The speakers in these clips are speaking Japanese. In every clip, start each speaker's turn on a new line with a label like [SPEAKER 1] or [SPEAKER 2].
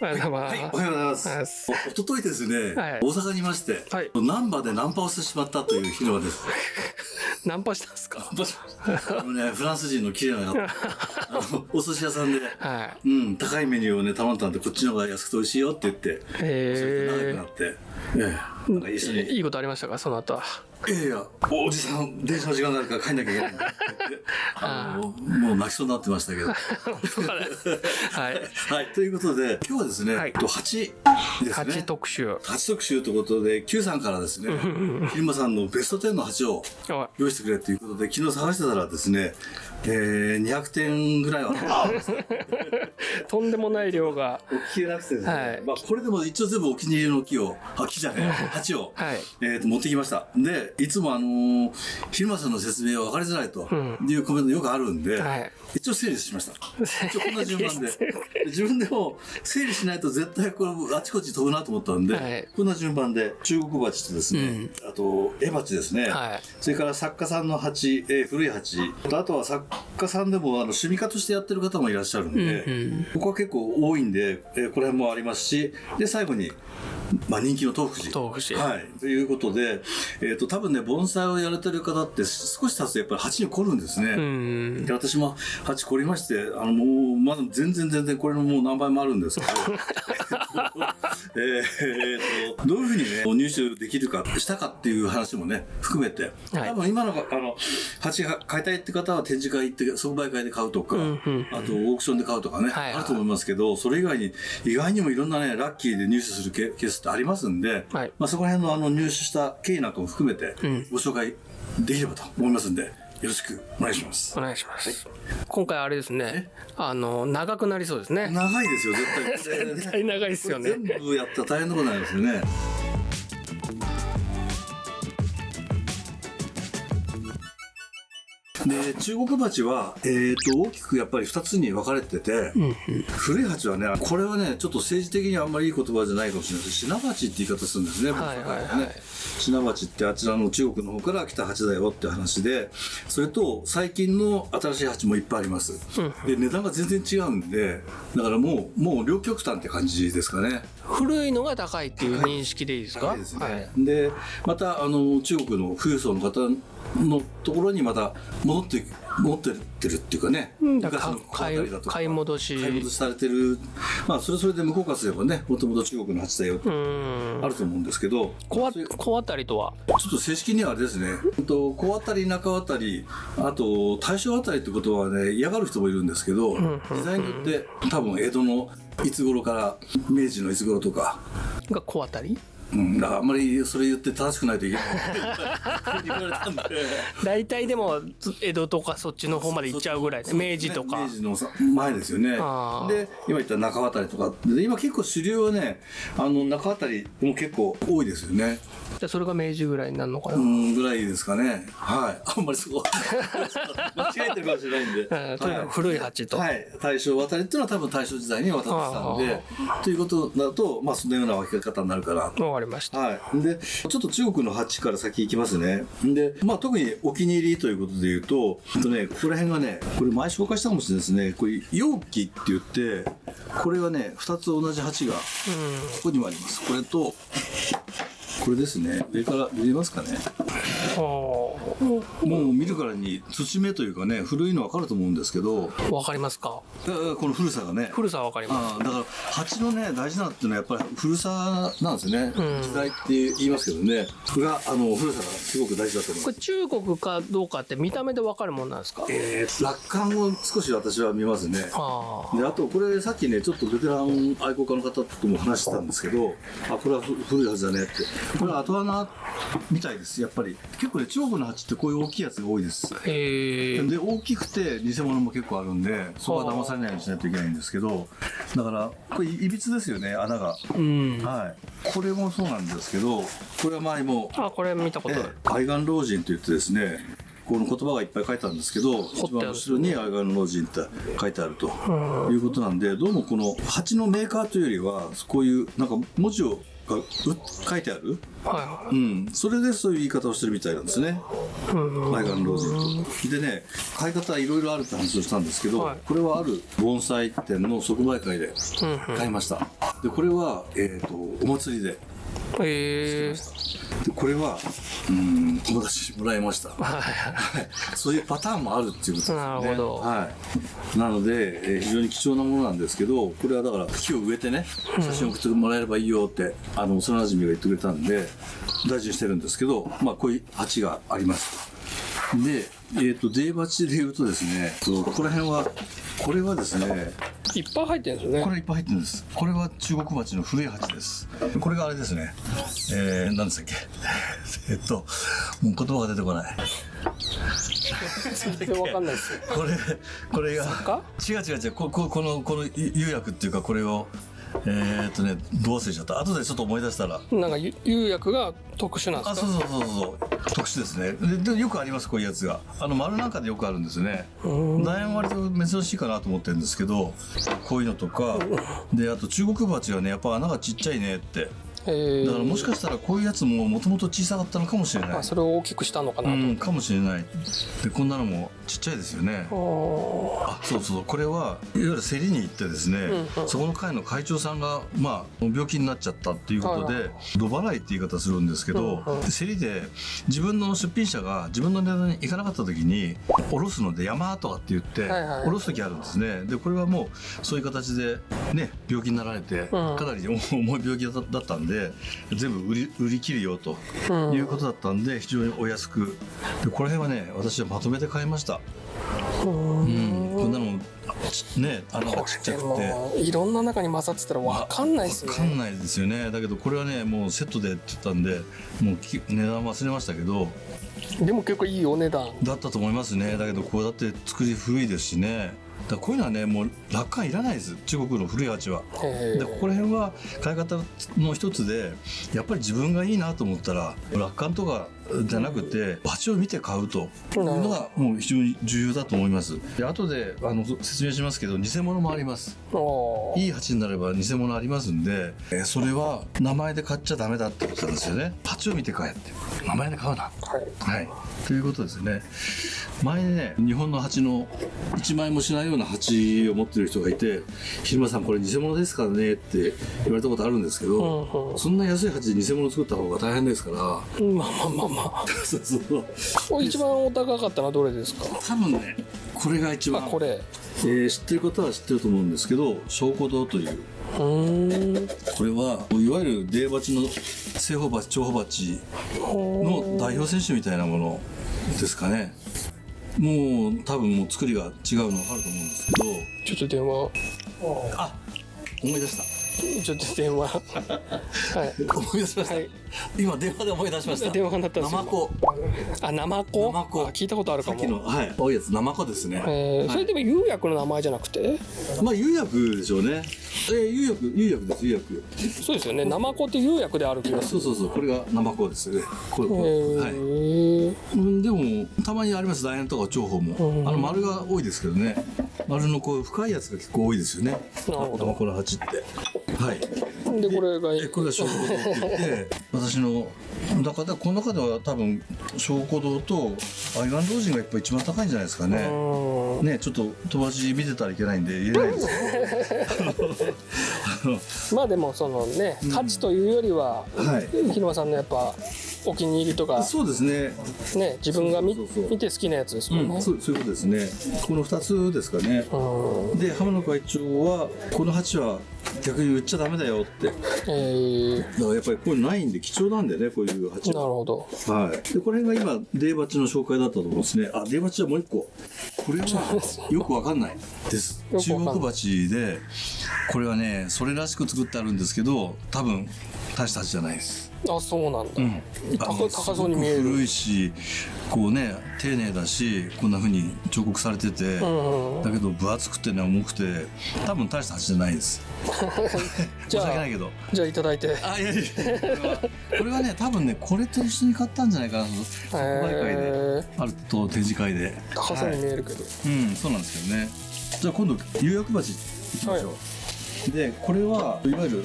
[SPEAKER 1] はい、おはようございます。一昨日ですね、大阪にいまして、難波でナンパをしてしまったという日の輪です。
[SPEAKER 2] ナンパしたんですか？
[SPEAKER 1] フランス人の綺麗なお寿司屋さんで、高いメニューをね頼んだんで、こっちの方が安くて美味しいよって言って、それで仲良くなって、なんか一緒に
[SPEAKER 2] いいことありましたか、その後は？
[SPEAKER 1] いや、おじさん電車の時間になるから帰んなきゃいけないんだってもう泣きそうになってましたけど。はい、ということで今日はですね、8ですね、
[SPEAKER 2] 8特集
[SPEAKER 1] ということで、Q さんからですね、ひるまさんのベスト10の8を用意してくれということで、昨日探してたらですね、200点ぐらいは
[SPEAKER 2] とんでもない量が
[SPEAKER 1] 起きれなくてですね、これでも一応全部お気に入りの8を持ってきました。で、いつもひるまさんの説明は分かりづらいというコメントよくあるんで、一応整理しました。一応こんな順番で自分でも整理しないと絶対これあちこち飛ぶなと思ったんで、こんな順番で中国鉢とですね、あと絵鉢ですね、それから作家さんの鉢、古い鉢、あとは作家さんでも趣味家としてやってる方もいらっしゃるんで、ここは結構多いんで、この辺もありますし、で最後に人気の東福寺、ということで、多分ね、盆栽をやられてる方って少し経つとやっぱり鉢に凝るんですね。で、私も鉢凝りまして、もうまだ全然これのもう何倍もあるんですけどどういうふうにね入手できるかしたかっていう話もね含めて、多分今の鉢が買いたいって方は展示会行って即売会で買うとか、あとオークションで買うとかね、あると思いますけど、それ以外に意外にもいろんなねラッキーで入手するケースってありますんで、そこら辺の入手した経緯なんかも含めてご紹介できればと思いますんで、よろしくお願いします。
[SPEAKER 2] お願いします。今回あれですね、長くなりそうですね。
[SPEAKER 1] 長いですよ、絶対。
[SPEAKER 2] 絶対長いですよね。
[SPEAKER 1] 全部やったら大変なことになりますよね。で、中国鉢は、大きくやっぱり2つに分かれてて、古い鉢はね、これはね、ちょっと政治的にはあんまりいい言葉じゃないかもしれないです。品鉢って言い方するんですね。品鉢ってあちらの中国の方から来た鉢だよって話で、それと最近の新しい鉢もいっぱいあります。で、値段が全然違うんで、だからもう両極端って感じですかね。
[SPEAKER 2] 古いのが高いっていう認識でいいですか？
[SPEAKER 1] 高いですね。で、また中国の富裕層の方のところにまた戻ってるっていうかね、
[SPEAKER 2] 買い戻し
[SPEAKER 1] されてる、それで向こうからすればね、もともと中国の鉢だよってあると思うんですけど、
[SPEAKER 2] 小当たりとは
[SPEAKER 1] ちょっと正式にはあれですね、小当たり、中当たり、あと大正当たりってことはね嫌がる人もいるんですけど、時代によって多分江戸のいつ頃から明治のいつ頃とか
[SPEAKER 2] が小当たり、
[SPEAKER 1] だからあんまりそれ言って正しくないといけない言われたんで、
[SPEAKER 2] 大体でも江戸とかそっちの方まで行っちゃうぐらいで、明治とか、
[SPEAKER 1] 明治の前ですよね。で、今言った中渡りとかで、今結構主流はね、中渡りも結構多いですよね。
[SPEAKER 2] じゃあそれが明治ぐらいになるのかな、
[SPEAKER 1] ぐらいですかね。あんまりそこ間違えてるかもしれないんで、
[SPEAKER 2] とにかく古い鉢と、
[SPEAKER 1] 大正渡りっていうのは多分大正時代に渡ってたんで、ということだとそのような分け方になるかなと。
[SPEAKER 2] わかりました。
[SPEAKER 1] で、ちょっと中国の鉢から先行きますね。で、特にお気に入りということで言うと、ここら辺がね、これ前紹介したかもしれないですね。これ容器って言って、これがね2つ同じ鉢がここにもあります。これとこれですね。上から見えますかね。もう見るからに土目というかね、古いの分かると思うんですけど。
[SPEAKER 2] わかりますか？
[SPEAKER 1] この古さがね。
[SPEAKER 2] 古さは分かります。
[SPEAKER 1] だから鉢のね大事なっていうのはやっぱり古さなんですね。時代って言いますけどね。これが古さがすごく大事だと思います。
[SPEAKER 2] これ中国かどうかって見た目で分かるもんなんですか？
[SPEAKER 1] 落款を少し私は見ますね。で、あとこれさっきねちょっとベテラン愛好家の方とも話してたんですけど、これは古いはずだねって。これは後穴みたいです。やっぱり結構ね中国の鉢ってこういう大きいやつが多いです。で大きくて偽物も結構あるんで、そこは騙されないようにしないといけないんですけど、だからこれいびつですよね、穴が。これもそうなんですけど、これは前も
[SPEAKER 2] これ見たことある。
[SPEAKER 1] 愛玩老人といってですね、この言葉がいっぱい書いてあるんですけど、一番後ろに愛玩老人って書いてあるということなんで、どうもこの鉢のメーカーというよりはこういうなんか文字をが書いてある、それでそういう言い方をしてるみたいなんですね。愛玩老人と。でね、買い方いろいろあるって話をしたんですけど、これはある盆栽店の即売会で買いました。でこれは、お祭りででこれは友達にもらいましたそういうパターンもあるっていうことですね。
[SPEAKER 2] なるほど、
[SPEAKER 1] はい、なので、非常に貴重なものなんですけど、これはだから木を植えてね写真を送ってもらえればいいよって幼馴染が言ってくれたんで大事にしてるんですけど、まあこういう鉢があります。でデイバチでいうとですね、ここら辺はこれはですね
[SPEAKER 2] いっぱい入ってるんですよね。
[SPEAKER 1] これいっぱい入ってるんです。これは中国鉢の古い鉢です。これがあれですね。何でしたっけもう言葉が出てこない。
[SPEAKER 2] 全然わかんないですよ。
[SPEAKER 1] これが違うこの釉薬っていうか、これをどう忘れちゃった。後でちょっと思い出したら。
[SPEAKER 2] なんか釉薬が特殊なんですか。
[SPEAKER 1] そう特殊ですね。でよくあります、こういうやつが丸なんかでよくあるんですよね。楕円割と珍しいかなと思ってるんですけど、こういうのとかで、あと中国鉢はねやっぱ穴がちっちゃいねって。だからもしかしたらこういうやつももともと小さかったのかもしれない。
[SPEAKER 2] それを大きくしたのかなと。
[SPEAKER 1] かもしれない。でこんなのもちっちゃいですよね。そうこれはいわゆる競りに行ってですね、そこの会の会長さんが病気になっちゃったっていうことで度払いって言い方するんですけど、競りで自分の出品者が自分の値段に行かなかった時に下ろすので山とかって言って下ろす時あるんですね。でこれはもうそういう形でね病気になられてかなり重い病気だったんで全部売り切るよということだったんで、非常にお安く。でこの辺はね私はまとめて買いました。こんなのね穴がちっちゃくて
[SPEAKER 2] いろんな中に混ざってたら分かんないですね。
[SPEAKER 1] 分かんないですよね。だけどこれはねもうセットでって言ったんでもう値段忘れましたけど、
[SPEAKER 2] でも結構いいお値段
[SPEAKER 1] だったと思いますね。だけどこうだって作り古いですしね。だからこういうのはねもう落款いらないです、中国の古い鉢は。でここら辺は買い方の一つで、やっぱり自分がいいなと思ったら落款とかじゃなくて鉢を見て買うというのがもう非常に重要だと思います。で後で説明しますけど、偽物もあります。いい鉢になれば偽物ありますんで、それは名前で買っちゃダメだってことなんですよね。鉢を見て買えって、名前で買うな、はいということですね。前ね日本の鉢の1万円もしないような鉢を持ってる人がいて、昼間さんこれ偽物ですからねって言われたことあるんですけど、そんな安い鉢で偽物作った方が大変ですから。そう
[SPEAKER 2] 一番お高かったのはどれですか。
[SPEAKER 1] 多分ねこれが一番
[SPEAKER 2] これ、
[SPEAKER 1] 知ってる方は知ってると思うんですけど、松古堂という、これはいわゆるデイバチの正方鉢長方鉢の代表選手みたいなものですかね。もう多分もう作りが違うの分かると思うんですけど。
[SPEAKER 2] ちょっと電話
[SPEAKER 1] 思い出した。
[SPEAKER 2] ちょっと電話
[SPEAKER 1] 思い出しました、今電話で思い出しました。
[SPEAKER 2] 電話が鳴ったんですよ。
[SPEAKER 1] ナマコ。
[SPEAKER 2] ナマコ聞いたことあるかも。
[SPEAKER 1] さっきの青いやつナマコですね。
[SPEAKER 2] それでも釉薬の名前じゃなくて、
[SPEAKER 1] 釉薬でしょうね。釉薬です。釉薬
[SPEAKER 2] そうですよね。ナマコって釉薬である気がする。
[SPEAKER 1] そうこれがナマコですね。でもたまにあります、楕円とか長方も。丸が多いですけどね。丸のこう深いやつが結構多いですよね。
[SPEAKER 2] なるほど。
[SPEAKER 1] この鉢って
[SPEAKER 2] でこれが
[SPEAKER 1] 松古堂って言って私の中ではこの中では多分松古堂と愛玩老人がやっぱ一番高いんじゃないですかね。ちょっと友達見てたらいけないんで言えないですけど
[SPEAKER 2] でもそのね価値というよりは広間さんのやっぱお気に入りとか、
[SPEAKER 1] そうですね。
[SPEAKER 2] 自分が見て好きなやつですもんね。
[SPEAKER 1] そういうことですね。この2つですかね。で浜野会長はこの鉢は逆に売っちゃダメだよって。だからやっぱりこういうのないんで貴重なんでね、こういう鉢は。
[SPEAKER 2] なるほど。
[SPEAKER 1] でこれが今デイバチの紹介だったと思うんですね。デイバチはもう一個。これはよくわかんないです。中国鉢でこれはねそれらしく作ってあるんですけど、多分大した鉢じゃないです。
[SPEAKER 2] そうなんだ。高そうに見える。
[SPEAKER 1] 古いしこうね丁寧だし、こんな風に彫刻されてて、だけど分厚くてね重くて多分大した鉢じゃないです。申し訳ないけど。
[SPEAKER 2] じゃあいただいて。
[SPEAKER 1] いやこれはね多分ねこれと一緒に買ったんじゃないかな。即売会であると展示会で
[SPEAKER 2] 高そうに見えるけど。
[SPEAKER 1] そうなんですけどね。じゃあ今度釉薬鉢いきましょう。でこれはいわゆる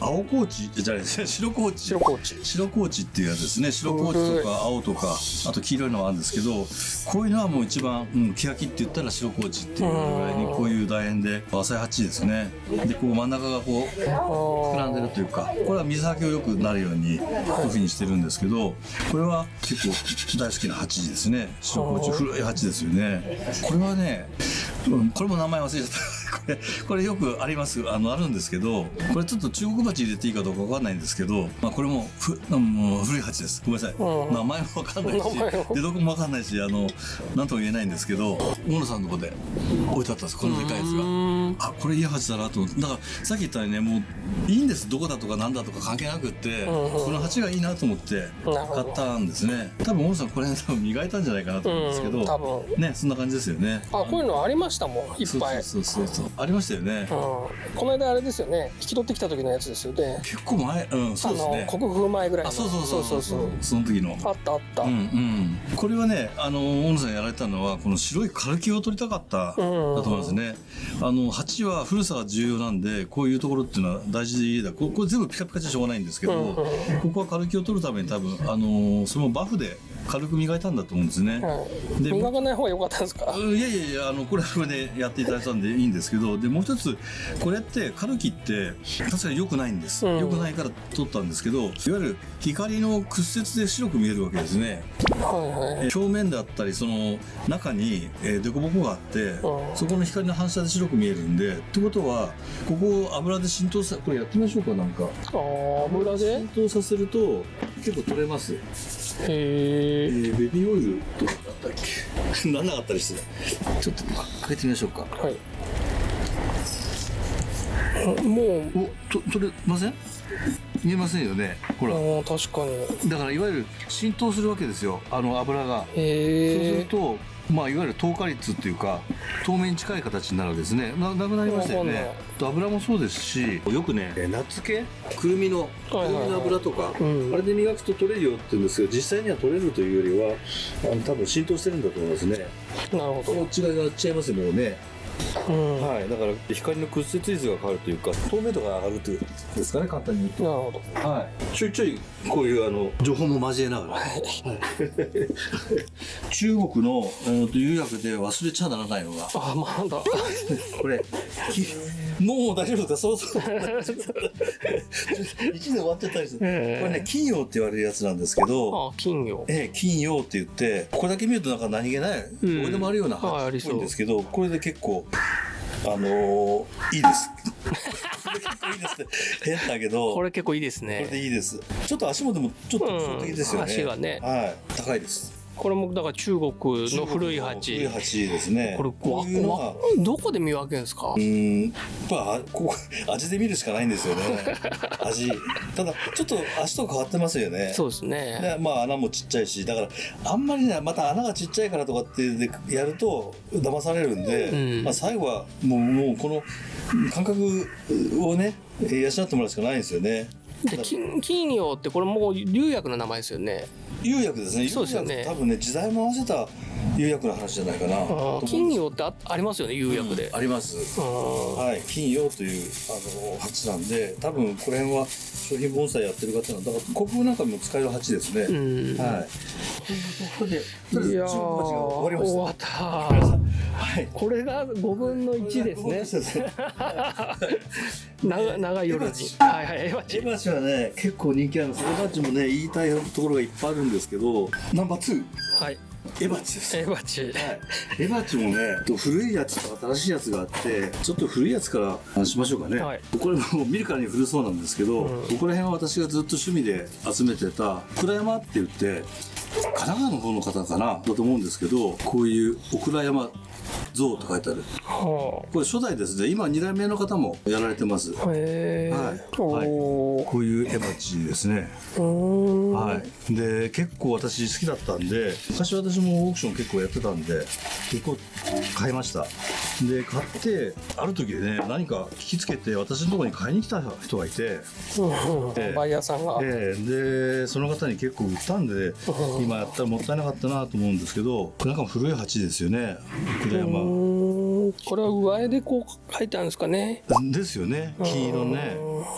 [SPEAKER 1] 青高地じゃないですね、白高地っていうやつですね。白高地とか青とかあと黄色いのもあるんですけど、こういうのはもう一番、欅って言ったら白高地っていうぐらいにこういう楕円で浅い鉢ですね。でこう真ん中がこう膨らんでるというか、これは水はけをよくなるようにこういうふうにしてるんですけど、これは結構大好きな鉢ですね。白高地、古い鉢ですよね。これはね、これも名前忘れちゃったこれよくあります、あるんですけど、これちょっと中国鉢入れていいかどうかわかんないんですけど、これももう古い鉢です。ごめんなさい、名前もわかんないし出どこもわかんないし、なんとも言えないんですけど、大野さんのとこで置いてあったんです、このでかいやつが。これいい鉢だなと思って。だからさっき言ったようにね、もういいんです、どこだとかなんだとか関係なくって、この鉢がいいなと思って買ったんですね。多分大野さんこれ多分磨いたんじゃないかなと思うんですけど、
[SPEAKER 2] 多分
[SPEAKER 1] ね、そんな感じですよね。
[SPEAKER 2] こういうのありましたもん、いっぱい。
[SPEAKER 1] そうありましたよね。
[SPEAKER 2] この間あれですよね、引き取ってきた時のやつですよね。
[SPEAKER 1] 結構前、そうですね。
[SPEAKER 2] 国風前ぐらいの。
[SPEAKER 1] そうその時の
[SPEAKER 2] あった。
[SPEAKER 1] これはね、大野さんやられたのはこの白いカルキを取りたかっただと思いますね。鉢は古さが重要なんで、こういうところっていうのは大事だ。これ全部ピカピカじゃしょうがないんですけど、ここはカルキを取るために多分そのバフで軽く磨いたんだと思うんですね。
[SPEAKER 2] で磨かない方が良かったんですか？
[SPEAKER 1] いやこれはこれでやっていただいたんでいいんですけど、でもう一つこれってカルキって確かに良くないんです。良くないから取ったんですけど、いわゆる光の屈折で白く見えるわけですね。表面であったりその中に凸凹があって、そこの光の反射で白く見えるんで、ってことはここを油で浸透これやってみましょうか。なんか
[SPEAKER 2] 油で
[SPEAKER 1] 浸透させると結構取れます。ベビーオイルとかだったっけなんなかったりして、ちょっとかけてみましょうか。もう取れません？見えませんよね。ほら、
[SPEAKER 2] 確かに。
[SPEAKER 1] だからいわゆる浸透するわけですよ、油が。そうするといわゆる透過率っていうか透明に近い形になるわけですね。なくなりましたよね。油もそうですし、よくね、ナッツ系、くるみの油とか、あれで磨くと取れるよって言うんですけど、実際には取れるというよりは多分浸透してるんだと思いますね。
[SPEAKER 2] なるほど。
[SPEAKER 1] この違いが違いますよ、もうね。だから光の屈折率が変わるというか透明度が上がるというですかね、簡単に言うと。
[SPEAKER 2] なるほど。
[SPEAKER 1] ちょいちょいこういう情報も交えながら、中国の釉薬で忘れちゃならないのが
[SPEAKER 2] まだ
[SPEAKER 1] これもう大丈夫ですか？そう1年終わっちゃったりする。これね、金葉って言われるやつなんですけど、
[SPEAKER 2] 金葉
[SPEAKER 1] 金葉って言って、これだけ見るとなんか何気ないどれでもあるような鉢っぽいんですけど、これで結構いいです。これ結構いいですね。変だけど。
[SPEAKER 2] これ結構いいですね。
[SPEAKER 1] これでいいです。ちょっと足もでもちょっと特徴的ですよね。
[SPEAKER 2] 足がね。
[SPEAKER 1] 高いです。
[SPEAKER 2] これもだから中国の古い鉢。
[SPEAKER 1] 古い鉢ですね。
[SPEAKER 2] これどこで見分けるんですか？
[SPEAKER 1] ここ味で見るしかないんですよね。味。ただちょっと足と変わってますよね。
[SPEAKER 2] そうですね。
[SPEAKER 1] で穴もちっちゃいし、だからあんまりね、また穴がちっちゃいからとかってやると騙されるんで、最後はもうこの感覚をね養ってもらうしかないんですよね。
[SPEAKER 2] で金葉ってこれもう釉薬の名前ですよね。
[SPEAKER 1] 釉薬ですね。
[SPEAKER 2] そうですよね。
[SPEAKER 1] 多分ね、時代も合わせた釉薬の話じゃないかな。
[SPEAKER 2] 金葉ってありますよね、釉薬で。
[SPEAKER 1] あります。金葉という鉢なんで、多分この辺は商品盆栽やってる方なんだから、国風なんかも使える鉢ですね。これで
[SPEAKER 2] いやー、
[SPEAKER 1] 終わりました。
[SPEAKER 2] 終わった。これが5分の1ですね。長い夜に。エ
[SPEAKER 1] バチはね、結構人気あるんです。エバチもね、言いたいところがいっぱいあるんですけど、ナンバー2。エバチです。
[SPEAKER 2] エバチ。
[SPEAKER 1] エバチもね、古いやつと新しいやつがあって、ちょっと古いやつから話しましょうかね。これも見るからに古そうなんですけど、ここら辺は私がずっと趣味で集めてたオクラ山って言って、神奈川の方の方かなだと思うんですけど、こういうオクラ山像と書いてある。これ初代ですね。今2代目の方もやられてます。こういうエバチですね。で結構私好きだったんで、昔私もオークション結構やってたんで結構買いました。で買ってある時でね、何か聞きつけて私のところに買いに来た人がいて、
[SPEAKER 2] バイヤーさんが、
[SPEAKER 1] でその方に結構売ったんで、今やったらもったいなかったなと思うんですけど、なんか古い鉢ですよね。
[SPEAKER 2] これは上絵でこう書いてあるんですかね。
[SPEAKER 1] ですよね、金色ね。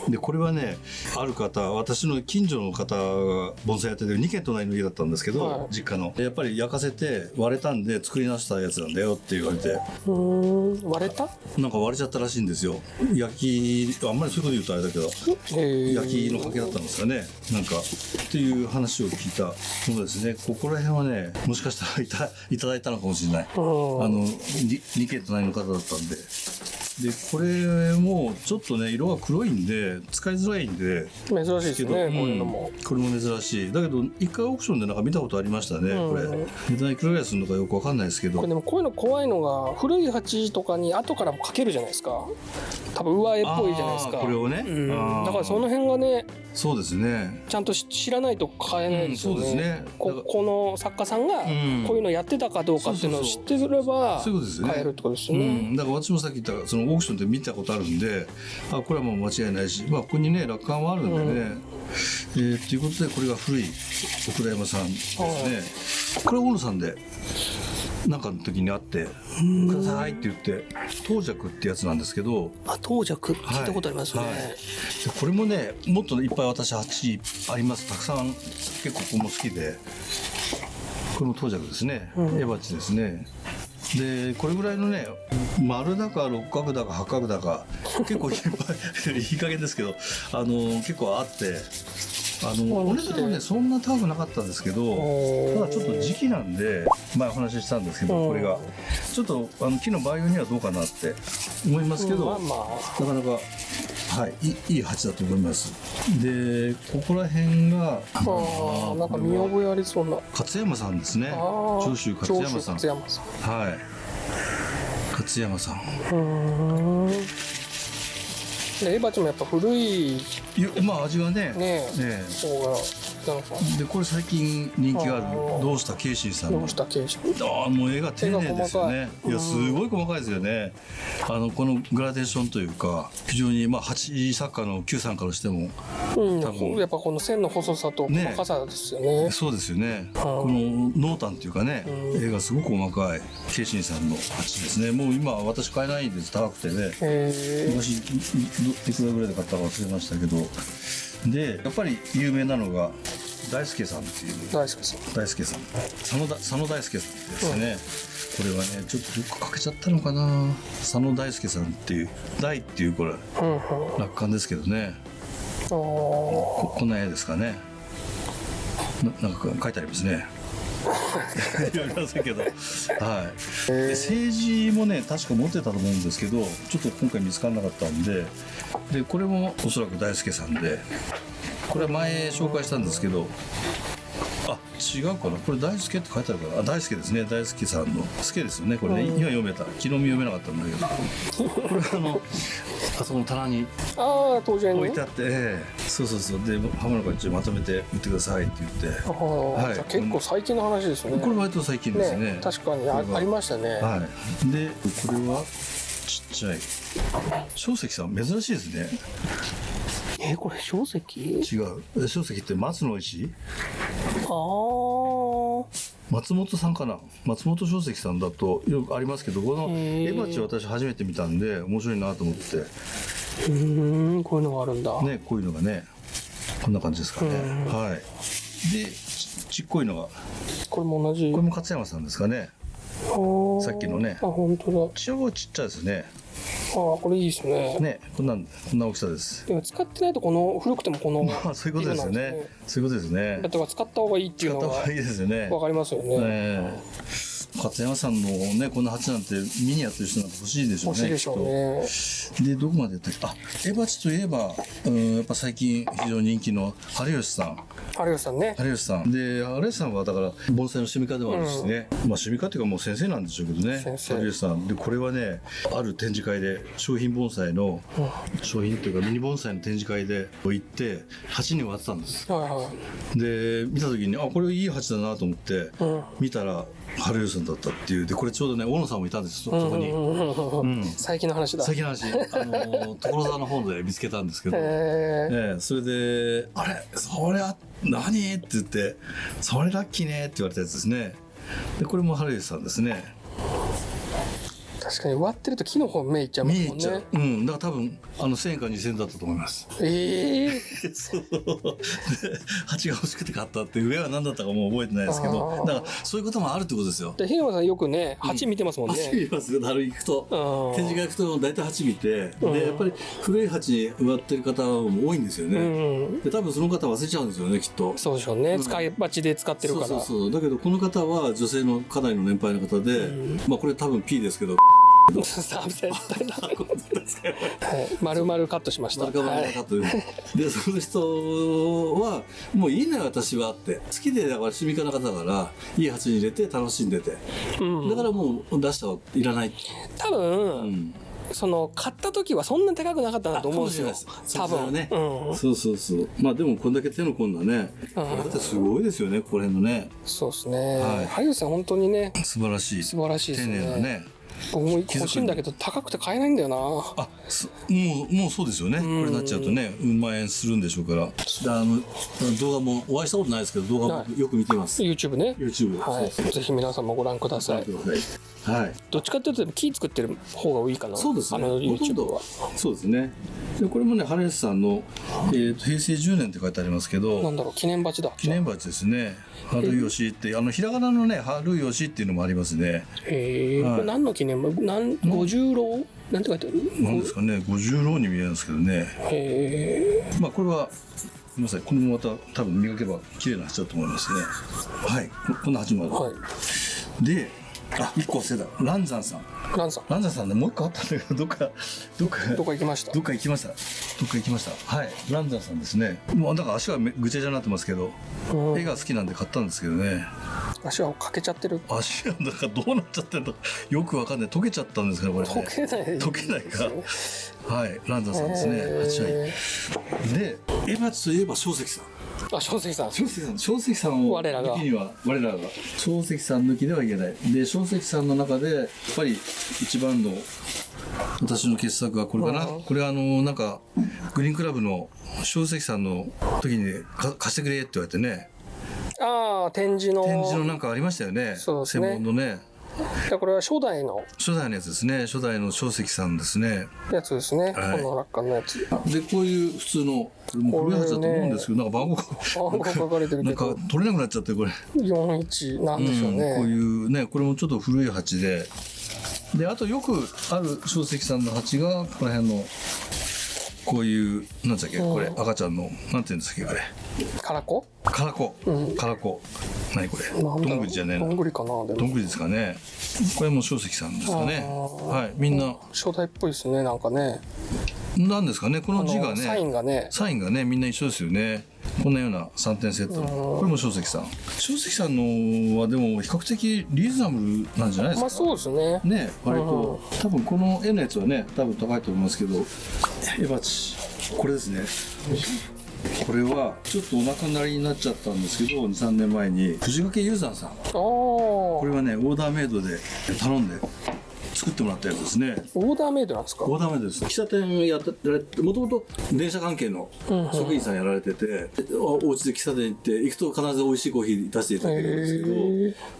[SPEAKER 1] でこれはね、ある方、私の近所の方が盆栽やってて2軒隣の家だったんですけど、はい、実家のやっぱり焼かせて割れたんで作り直したやつなんだよって言われて、
[SPEAKER 2] 割れた？
[SPEAKER 1] なんか割れちゃったらしいんですよ。焼き、あんまりそういうこと言うとあれだけど、焼きのかけだったんですかね、なんかっていう話を聞いたものですね。ここら辺はね、もしかしたらいただいたのかもしれない。2軒隣の方だったんで。でこれもちょっとね色が黒いんで使いづらいんで
[SPEAKER 2] 珍しいですね、こういうのも。
[SPEAKER 1] これも珍しい。だけど一回オークションでなんか見たことありましたね、これ。値段いくらぐらいするのかよくわかんないですけど、
[SPEAKER 2] これでもこういうの怖いのが古い鉢とかに後からもかけるじゃないですか。多分上絵っぽいじゃないですか、
[SPEAKER 1] これをね、
[SPEAKER 2] だからその辺がね、
[SPEAKER 1] そうですね、
[SPEAKER 2] ちゃんと知らないと買えないですよね。
[SPEAKER 1] そうですね。
[SPEAKER 2] この作家さんがこういうのやってたかどうかっていうのを知ってれば買えるってことですよね。
[SPEAKER 1] だから私もさっき言ったそのオークションで見たことあるんで、これはもう間違いないし、ここにね落款はあるんでね、ということでこれが古い奥田山さんですね。これ大野さんでなんかの時に会って「ください」って言って東尺ってやつなんですけど、
[SPEAKER 2] 東尺聞いたことありますね。
[SPEAKER 1] これもねもっといっぱい私鉢あります。たくさん結構ここも好きで、これも東尺ですね、エバチですね。でこれぐらいのね丸だか六角だか八角だか結構いっぱいいい加減ですけど結構あって、お値段はねそんな高くなかったんですけど、ただちょっと時期なんで前お話ししたんですけど、これがちょっと木の培養にはどうかなって思いますけど、なかなかいい鉢だと思います。でここら辺が
[SPEAKER 2] なんか見覚えありそうな
[SPEAKER 1] 勝山さんですね。長州勝山さん。勝山さん。
[SPEAKER 2] エバチもやっぱ古い。
[SPEAKER 1] 味はね。でこれ最近人気がある堂下慶信さんの。もう絵が丁寧ですよね。いやすごい細かいですよね。このグラデーションというか非常に鉢作家の Q さんからしても
[SPEAKER 2] 多分やっぱこの線の細さと細かさですよね。
[SPEAKER 1] そうですよね。この濃淡というかね、絵がすごく細かい慶信さんの鉢ですね。もう今私買えないんです、高くてね。昔いくらぐらいで買ったか忘れましたけど、でやっぱり有名なのが大輔さんっていう、大輔さん佐野大輔さんですね。これはねちょっとどっかかけちゃったのかな。佐野大輔さんっていう大っていうこれ落款ですけどね、こんな絵ですかね。なんか書いてありますね。言われませんけど、政治もね確か持ってたと思うんですけど、ちょっと今回見つからなかったんで、これもおそらく大輔さんで、これは前紹介したんですけど、違うかな、これ大輔って書いてあるから、大輔ですね、大輔さんの輔ですよね、これね、今読めた、昨日読めなかったんだけど、これあそこの棚に置いてあって、そうで浜中一応まとめて売ってくださいって言って、
[SPEAKER 2] じゃあ結構最近の話ですね。
[SPEAKER 1] これ割と最近ですね。
[SPEAKER 2] 確かにありましたね。
[SPEAKER 1] でこれはちっちゃい硝石さん、珍しいですね。
[SPEAKER 2] これ硝石？
[SPEAKER 1] 違う、硝石って松の石。松本さんかな、松本硝石さんだとよくありますけど、このエバチ私初めて見たんで面白いなと思って。
[SPEAKER 2] こういうのがあるんだ
[SPEAKER 1] ね。こういうのがねこんな感じですかね。でちっこいのが
[SPEAKER 2] これも同じ、
[SPEAKER 1] これも勝山さんですかね。さっきのね。
[SPEAKER 2] 本当だ。
[SPEAKER 1] ちっちゃいですね。
[SPEAKER 2] これいいですね。
[SPEAKER 1] こんな大きさです。
[SPEAKER 2] でも使ってないとこの古くてもこの
[SPEAKER 1] そういうことですよね。そういうことですね。
[SPEAKER 2] だから使った方がいいっていうのが
[SPEAKER 1] いいですよね。
[SPEAKER 2] わかりますよね。
[SPEAKER 1] 勝山さんのねこんな鉢なんて見にやってる人なんて欲しいでしょうね。
[SPEAKER 2] 欲しいでしょうね。
[SPEAKER 1] でどこまでやったっけ。エバチといえばやっぱ最近非常に人気の春吉さん。
[SPEAKER 2] 春吉さんね。
[SPEAKER 1] 春吉さんで、春吉さんはだから盆栽の趣味家ではあるしね、趣味家っていうかもう先生なんでしょうけどね。春吉さんでこれはねある展示会で商品盆栽の、商品っていうかミニ盆栽の展示会で行って鉢に割ってたんです。で見た時にこれいい鉢だなと思って、見たら春吉さんだったっていう。でこれちょうどね大野さんもいたんです、そこに。最近の話だ。最近の話所沢の方で見つけたんですけど、それで「あれそれ何?」って言って「それラッキーね」って言われたやつですね。でこれも春吉さんですね。
[SPEAKER 2] 確かに割ってると木の方目いっちゃうもんね。
[SPEAKER 1] 見えちゃう。うん。だから多分1000円か2000円だったと思います。そう。で鉢が欲しくて買ったって上は何だったかもう覚えてないですけど、だからそういうこともあるってことですよ。
[SPEAKER 2] で、檜山さんよくね鉢見てますもんね。
[SPEAKER 1] 鉢見ますよ。行くと展示会行くと大体鉢見て、でやっぱり古い鉢に植わってる方も多いんですよね。で多分その方忘れちゃうんですよね、きっと。
[SPEAKER 2] そうでしょうね。使い鉢で使ってるから。
[SPEAKER 1] そう。だけどこの方は女性のかなりの年配の方で、まあこれ多分 P ですけど。
[SPEAKER 2] 丸々カットしました。
[SPEAKER 1] でその人はもういいのよ私はって好きで、だから趣味家の方だからいい鉢に入れて楽しんでて、だからもう出したはいらない。
[SPEAKER 2] 多分、その買った時はそんな高くなかったなと思うんですよ。多分ね。
[SPEAKER 1] そう。まあでもこんだけ手の込んだね、これってすごいですよね、ここら辺のね。
[SPEAKER 2] そうですね。萩内さん本当にね
[SPEAKER 1] 素晴らしい
[SPEAKER 2] ですね。
[SPEAKER 1] 丁寧なね。
[SPEAKER 2] 僕も欲しいんだけど高くて買えないんだよな。
[SPEAKER 1] もうそうですよね。これになっちゃうとね、うん万円するんでしょうから。動画もお会いしたことないですけど、動画もよく見てます。
[SPEAKER 2] YouTube ね。
[SPEAKER 1] YouTube。
[SPEAKER 2] ぜひ皆さんもご覧ください。
[SPEAKER 1] はい。
[SPEAKER 2] どっちかっていうと木作ってる方が多いかな。
[SPEAKER 1] そうですね。
[SPEAKER 2] YouTube は。
[SPEAKER 1] そうですね。でこれもね、原西さんの平成10年って書いてありますけど。
[SPEAKER 2] なんだろう、記念鉢だ。
[SPEAKER 1] 記念鉢ですね。春吉ってひらがなのね春吉っていうのもありますね。
[SPEAKER 2] これ何の記念鉢？五十郎？なんて書いてある？
[SPEAKER 1] なんですかね、五十郎に見えるんですけどね。まあこれはすみません、これもまた多分磨けば綺麗な鉢だと思いますね。はい、こんな鉢もある。で、1個忘れた。蘭山さん。蘭山さんね、もう1個あったんだけど、どっか
[SPEAKER 2] 行きました。
[SPEAKER 1] はい、蘭山さんですね。もうなんか足はぐちゃぐちゃになってますけど、絵が好きなんで買ったんですけどね。
[SPEAKER 2] 足は欠けちゃってる。
[SPEAKER 1] 足はだからどうなっちゃってるのよくわかんない。溶けちゃったんですからこれ、ね。溶けないか。はい、蘭山さんですね。で、絵鉢といえば正石さん。正石さんを抜きには我らが正石さん抜きではいけない。で正石さんの中でやっぱり一番の私の傑作はこれかな。これはなんかグリーンクラブの正石さんの時に貸してくれって言われてね。
[SPEAKER 2] 展示の
[SPEAKER 1] なんかありましたよね。
[SPEAKER 2] そうですね。
[SPEAKER 1] 専門のね。
[SPEAKER 2] これは初代の
[SPEAKER 1] やつですね。初代の正石さんですね。
[SPEAKER 2] やつですね。この落下のやつ。
[SPEAKER 1] でこういう普通の古いやつだと思うんですけど、なんか番号
[SPEAKER 2] 書かれてるけど、
[SPEAKER 1] なんか取れなくなっちゃってこれ。
[SPEAKER 2] 41なんでしょうね。
[SPEAKER 1] こういうね、これもちょっと古い鉢で、あとよくある正石さんの鉢がこの辺のこういうなんだっけ、これ赤ちゃんのなんていうんですかこれ。
[SPEAKER 2] カラコ。
[SPEAKER 1] 何これ。どんぐりじゃねえの。
[SPEAKER 2] どんぐりかな。
[SPEAKER 1] どんぐりですかね。これも正石さんですかね。はい、みんな
[SPEAKER 2] 初代っぽいですね、なんかね。
[SPEAKER 1] なんですかね、この字がね、サインがねみんな一緒ですよね。こんなような3点セット。これも正石さん。正石さんのはでも比較的リーズナブルなんじゃないですか。
[SPEAKER 2] そうですね。
[SPEAKER 1] ね、割と多分この絵のやつはね多分高いと思いますけど、絵鉢これですね。これはちょっとお亡くなりになっちゃったんですけど、2、3年前に藤掛雄山さん。これはねオーダーメイドで頼んで作ってもらったやつですね。
[SPEAKER 2] オーダーメイドなんですか。
[SPEAKER 1] オーダーメイドです。喫茶店やってられて、もともと電車関係の職員さんやられてて、お家で喫茶店行って行くと必ず美味しいコーヒー出していただけるんですけど、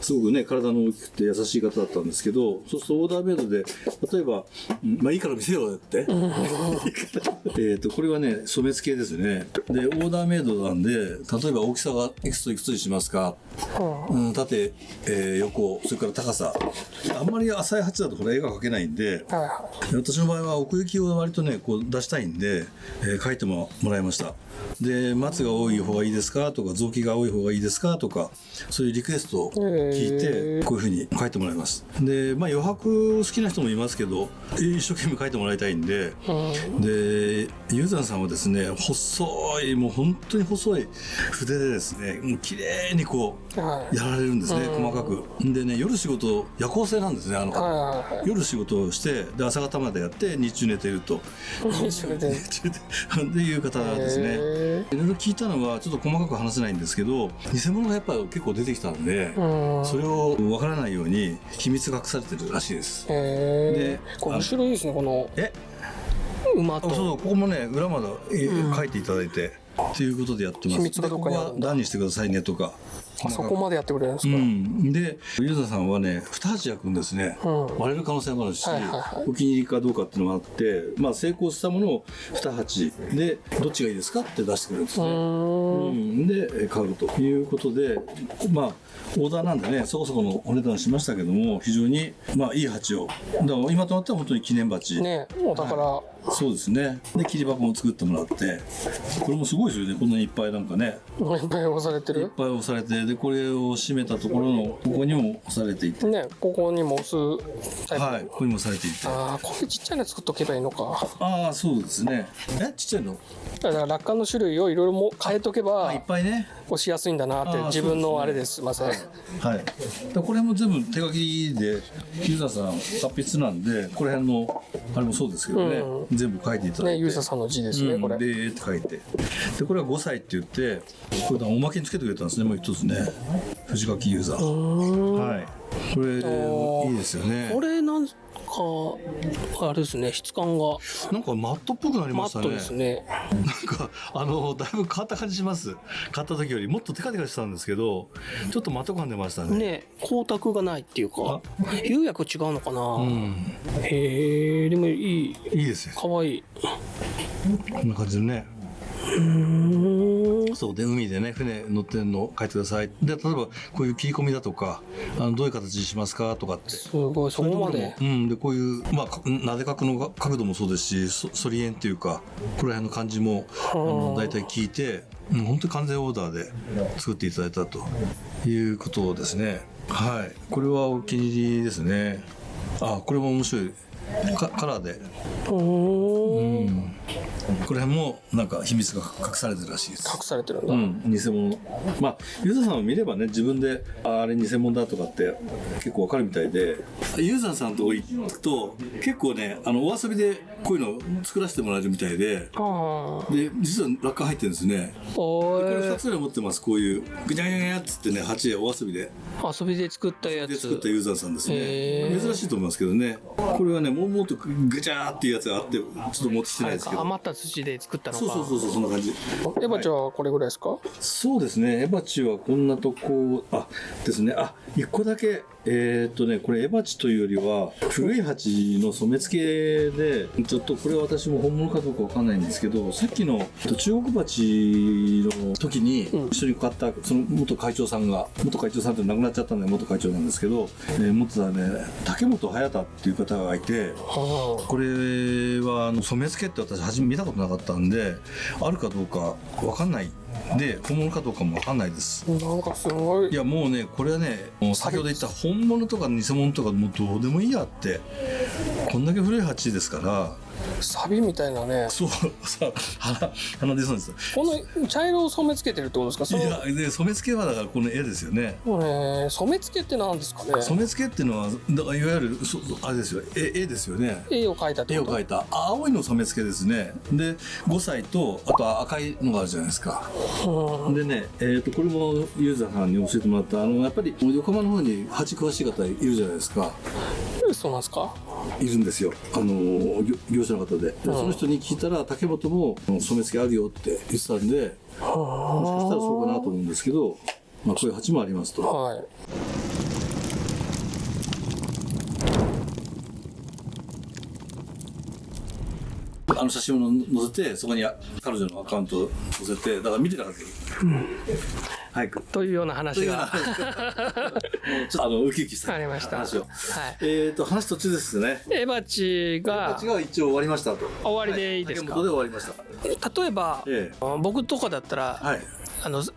[SPEAKER 1] すごくね体の大きくて優しい方だったんですけど、そうするとオーダーメイドで例えばまあいいから見せようってこれはね染付系ですね。でオーダーメイドなんで、例えば大きさがいくつといくつにしますか、縦、横、それから高さ、あんまり浅い鉢だとこれ絵が描けないんで、私の場合は奥行きを割とねこう出したいんで、描いてもらいました。で松が多い方がいいですかとか臓器が多い方がいいですかとか、そういうリクエストを聞いてこういうふうに描いてもらいます。でまあ余白好きな人もいますけど一生懸命描いてもらいたいんで、でユーザーさんはですね細い、もう本当に細い筆でですねもう綺麗にこうやられるんですね、細かく。でね夜仕事夜行性なんですね、あの方。夜仕事をしてで朝方までやって日中寝ているとっていう方ですね。いろいろ聞いたのはちょっと細かく話せないんですけど、偽物がやっぱり結構出てきたんで、それを分からないように秘密が隠されてるらしいです。
[SPEAKER 2] で面白いですね、この馬と。
[SPEAKER 1] そうここもね裏まで書いていただいてっていうことでやってます。でここは段にしてくださいねとか、
[SPEAKER 2] そこまでやってくれるんですか。
[SPEAKER 1] でユーザーさんはね2鉢焼くんですね、割れる可能性もあるし、お気に入りかどうかっていうのがあって、成功したものを2鉢でどっちがいいですかって出してくれるんですね。で買うということで、オーダーなんでねそこそこのお値段しましたけども、非常にいい鉢を、だから今となっては本当に記念鉢
[SPEAKER 2] ね、もうだから、
[SPEAKER 1] そうですね。で切り箱も作ってもらって、これもすごいですよね。こんなにいっぱいなんかね、
[SPEAKER 2] いっぱい押されてる、
[SPEAKER 1] いっぱい押されて、でこれを閉めたところのここにも押されていて
[SPEAKER 2] ね、ここにも押すタイプ、
[SPEAKER 1] はい、ここにも押されていて、
[SPEAKER 2] ああ、これちっちゃいの作っとけばいいのか。
[SPEAKER 1] ああそうですね。ちっちゃいの
[SPEAKER 2] だから落下の種類をいろいろも変えとけば
[SPEAKER 1] いっぱいね
[SPEAKER 2] 押しやすいんだなって、自分のあれです。すいません。
[SPEAKER 1] はい、これも全部手書きでユーザーさん達筆なんで、この辺のあれもそうですけどね、全部書いていただいて、
[SPEAKER 2] ユーザーさんの字ですね、これ。
[SPEAKER 1] でって書いて、でこれは5歳って言って、これおまけにつけてくれたんですね、もう一つね、藤垣ユーザー。はい、これいいですよね。
[SPEAKER 2] これなんかあれですね、質感が
[SPEAKER 1] なんかマットっぽくなりましたね。
[SPEAKER 2] マットですね。
[SPEAKER 1] なんかだいぶ変わった感じします。買った時よりもっとテカテカしてたんですけど、ちょっとマット感出ましたね。
[SPEAKER 2] ね、光沢がないっていうか、釉薬違うのかな。へえ、でもいい
[SPEAKER 1] ですよ。
[SPEAKER 2] 可愛い。
[SPEAKER 1] こんな感じでね。そうで、海でね船乗ってるの書いてください。で例えばこういう切り込みだとか、どういう形にしますかとかって、
[SPEAKER 2] すごい、そこまで。
[SPEAKER 1] でこういうなで角の角度もそうですし、反り円っていうかこの辺の感じも大体聞いて、本当に完全オーダーで作っていただいたということですね。はい、これはお気に入りですね。これも面白いカラーで。これもなんか秘密が隠されてるらしいです。
[SPEAKER 2] 隠されてるんだ。
[SPEAKER 1] 偽物。ユーザーさんを見ればね、自分であれ偽物だとかって結構わかるみたいで、ユーザーさんのとこ行くと結構ね、お遊びでこういうのを作らせてもらえるみたいで、実は落下入ってるんですね。これ2つぐらい持ってます。こういうぐにゃぐにゃぐにゃっつってね、鉢でお遊びで
[SPEAKER 2] 作ったやつ
[SPEAKER 1] で作ったユーザーさんですね。珍しいと思いますけどね。これはね、もっとぐちゃーっていうやつがあって、ちょっと持ってきてないですけど、
[SPEAKER 2] 余った土で作ったのか。
[SPEAKER 1] そうそんな感じ。
[SPEAKER 2] エバチはこれぐらいですか。
[SPEAKER 1] そうですね。エバチはこんなとこですね。1個だけ。これエバチというよりは古い鉢の染付で、ちょっとこれは私も本物かどうかわかんないんですけど、さっきの中国鉢の時に一緒に買ったその元会長さんって亡くなっちゃったんで元会長なんですけど、元はね竹本隼太っていう方がいて、これは染付って私初め見たことなかったんで、あるかどうかわかんないで、本物かどうかもわかんないです。
[SPEAKER 2] なんかすごい。
[SPEAKER 1] いやもうね、これはね、先ほど言った本物とか偽物とかもうどうでもいいやって、こんだけ古い鉢ですから。
[SPEAKER 2] サビみたいなね。
[SPEAKER 1] そうさ、鼻出そうです。
[SPEAKER 2] この茶色を染め付けてるってことですか。
[SPEAKER 1] いやで染め付けはだからこの絵ですよね。
[SPEAKER 2] 染め付けって何ですかね。
[SPEAKER 1] 染め付けっていうのはだからいわゆるあれですよ、絵ですよね。
[SPEAKER 2] 絵を描いたってこと。
[SPEAKER 1] 絵を描いた青いの染め付けですね。で5歳とあと赤いのがあるじゃないですか。でね、これもユーザーさんに教えてもらったやっぱり横浜の方に鉢詳しい方いるじゃないですか。
[SPEAKER 2] そうなんですか。
[SPEAKER 1] いるんですよ、業者の方で。その人に聞いたら竹本も染め付けあるよって言ってたんで、もしかしたらそうかなと思うんですけど、こういう鉢もありますと。
[SPEAKER 2] はい。
[SPEAKER 1] 写真を載せて、そこに彼女のアカウントを載せて、だから見てたはず。はい。
[SPEAKER 2] というような話が
[SPEAKER 1] ちょっとウキウキした
[SPEAKER 2] ありました
[SPEAKER 1] 話を。
[SPEAKER 2] はい。
[SPEAKER 1] 話途中ですね。
[SPEAKER 2] エバチが
[SPEAKER 1] 一応終わりましたと。
[SPEAKER 2] 終わりでいいですか。
[SPEAKER 1] 竹本で終わりました。
[SPEAKER 2] 例えば僕とかだったら、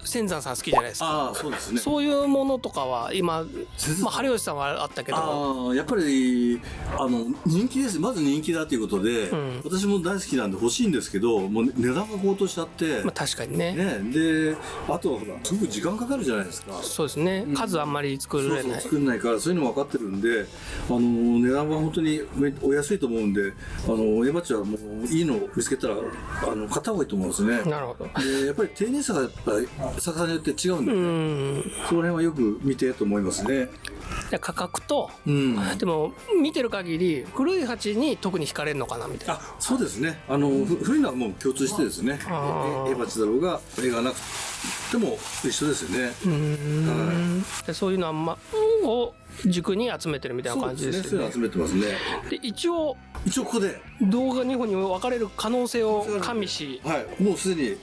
[SPEAKER 2] 仙山さん好きじゃないですか。
[SPEAKER 1] そうですね。
[SPEAKER 2] そういうものとかは今、春吉さんはあったけど、
[SPEAKER 1] やっぱり人気です。まず人気だということで、私も大好きなんで欲しいんですけど、もう値段が高騰しちゃって、
[SPEAKER 2] 確かにね。
[SPEAKER 1] であとほらすごく時間かかるじゃないですか。
[SPEAKER 2] そうですね。数あんまり作れない。
[SPEAKER 1] 作んないから、そういうの分かってるんで、値段は本当にお安いと思うんで、エバチはもういいのを見つけたら買った方がいいと思うんですね。
[SPEAKER 2] なるほど。
[SPEAKER 1] でやっぱり丁寧さがやっぱり魚によって違うんで、その辺はよく見てと思いますね。
[SPEAKER 2] 価格と、でも見てる限り古い鉢に特に惹かれるのかなみたいな。
[SPEAKER 1] そうですね。古いのはもう共通してですね、エバチだろうが絵がなくてでも一緒ですよね。
[SPEAKER 2] でそういうのを軸に集めてるみたいな感じですよね。
[SPEAKER 1] そういうの集めてますね。
[SPEAKER 2] で一応
[SPEAKER 1] ここで
[SPEAKER 2] 動画2本に分かれる可能性を加味し、
[SPEAKER 1] はい、もうすで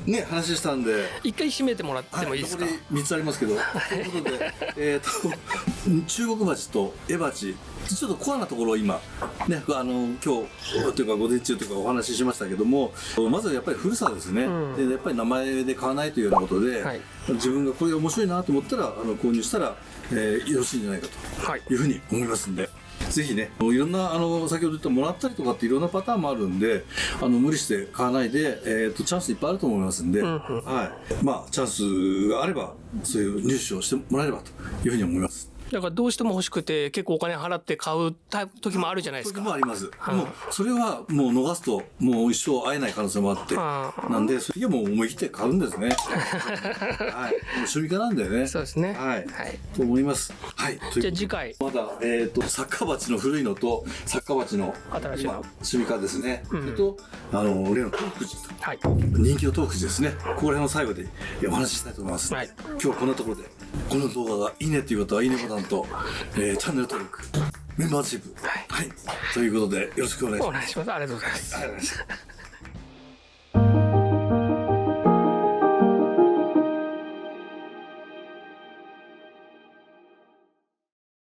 [SPEAKER 1] にね話したんで
[SPEAKER 2] 一回締めてもらってもいいですか。
[SPEAKER 1] 残り3つありますけど、ということで中国鉢と江鉢、ちょっとコアなところを今ね今日というか午前中というかお話ししましたけども、まずはやっぱり古さですね。でやっぱり名前で買わないというようなことで、自分がこれが面白いなと思ったら購入したらよろしいんじゃないかというふうに思いますんで。ぜひね、いろんな先ほど言ったもらったりとかっていろんなパターンもあるんで、無理して買わないで、チャンスいっぱいあると思いますんで、はい、まあチャンスがあればそういう入手をしてもらえればというふうに思います。
[SPEAKER 2] だからどうしても欲しくて結構お金払って買う時もあるじゃないですか。
[SPEAKER 1] 時もあります。もうそれはもう逃すともう一生会えない可能性もあって、なんでそれはもう思い切って買うんですね。はい、趣味家なんだよね。
[SPEAKER 2] そうですね。
[SPEAKER 1] はい、と思います。はい。
[SPEAKER 2] じゃあ次回
[SPEAKER 1] まだサッカー鉢の古いのとサッカー鉢の
[SPEAKER 2] 新しいの
[SPEAKER 1] 趣味家ですね。それと例の東福寺と人気の東福寺ですね。ここら辺の最後でお話ししたいと思います。今日はこんなところでこの動画がいいねという方はいいねボタンとチャンネル登録、メンバーシップ、はい、ということでよろしくお願いします。
[SPEAKER 2] お願いします。ありがとうございます。
[SPEAKER 1] ありがとうございます。